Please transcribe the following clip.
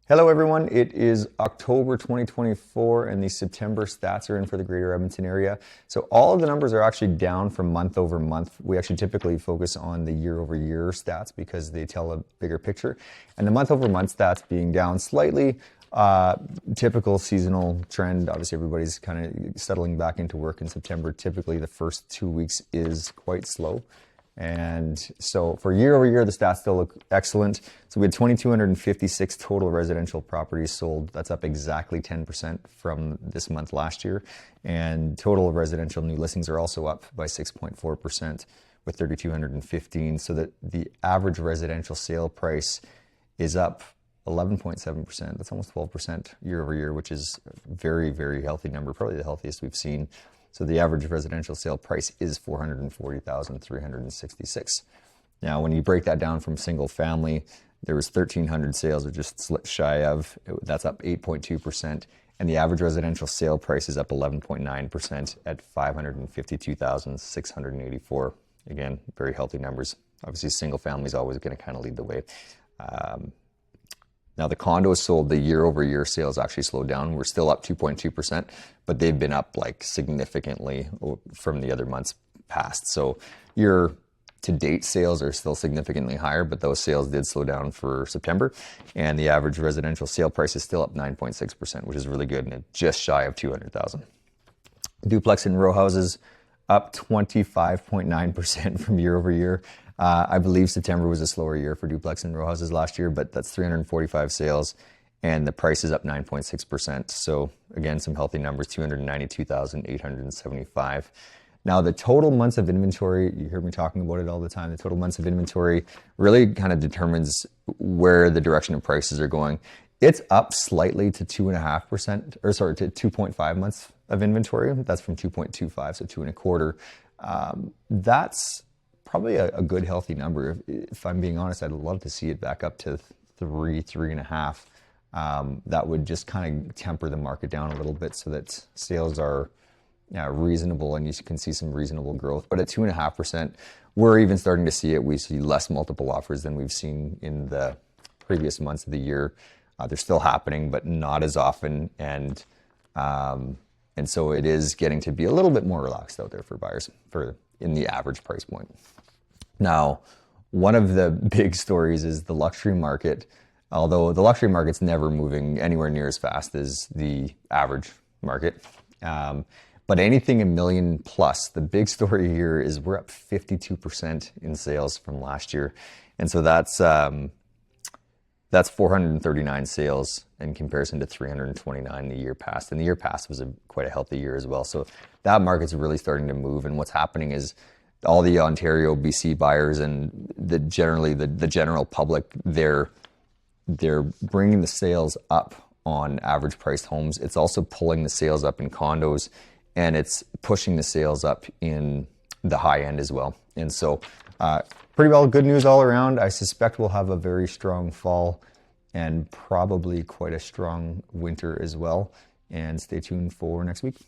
Hello everyone, it is October 2024 and the September stats are in for the greater Edmonton area. So all of the numbers are actually down from month over month. We actually typically focus on the year over year stats because they tell a bigger picture. And the month over month stats being down slightly, typical seasonal trend. Obviously everybody's kind of settling back into work in September. Typically the first 2 weeks is quite slow. And so for year over year, the stats still look excellent. So we had 2,256 total residential properties sold. That's up exactly 10% from this month last year. And total residential new listings are also up by 6.4% with 3,215. So that the average residential sale price is up 11.7%. That's almost 12% year over year, which is a very, very healthy number, probably the healthiest we've seen. So the average residential sale price is $440,366. Now, when you break that down from single family, there was 1,300 sales, or just shy of. That's up 8.2%, and the average residential sale price is up 11.9% at $552,684. Again, very healthy numbers. Obviously, single family is always going to kind of lead the way. Now, the condos sold, the year-over-year sales actually slowed down. We're still up 2.2%, but they've been up like significantly from the other months past. So year-to-date sales are still significantly higher, but those sales did slow down for September. And the average residential sale price is still up 9.6%, which is really good, and it's just shy of $200,000. Duplex and row houses up 25.9% from year over year. I believe September was a slower year for duplex and row houses last year, but that's 345 sales and the price is up 9.6%. So again, some healthy numbers, 292,875. Now the total months of inventory, you hear me talking about it all the time, the total months of inventory really kind of determines where the direction of prices are going. It's up slightly to 2.5%, or sorry, to 2.5 months of inventory. That's from 2.25, so 2.25. That's probably a good healthy number. If I'm being honest, I'd love to see it back up to 3.5. That would just kind of temper the market down a little bit so that sales are reasonable and you can see some reasonable growth. But at 2.5%, we're even starting to see it. We see less multiple offers than we've seen in the previous months of the year. They're still happening, but not as often. And so it is getting to be a little bit more relaxed out there for buyers in the average price point. Now, one of the big stories is the luxury market. Although the luxury market's never moving anywhere near as fast as the average market. But anything $1 million plus, the big story here is we're up 52% in sales from last year. And so that's 439 sales in comparison to 329 the year past. And the year past was quite a healthy year as well. So that market's really starting to move. And what's happening is all the Ontario, BC buyers and the general public, they're bringing the sales up on average priced homes. It's also pulling the sales up in condos, and it's pushing the sales up in the high end as well. And so pretty well good news all around. I suspect we'll have a very strong fall and probably quite a strong winter as well. And stay tuned for next week.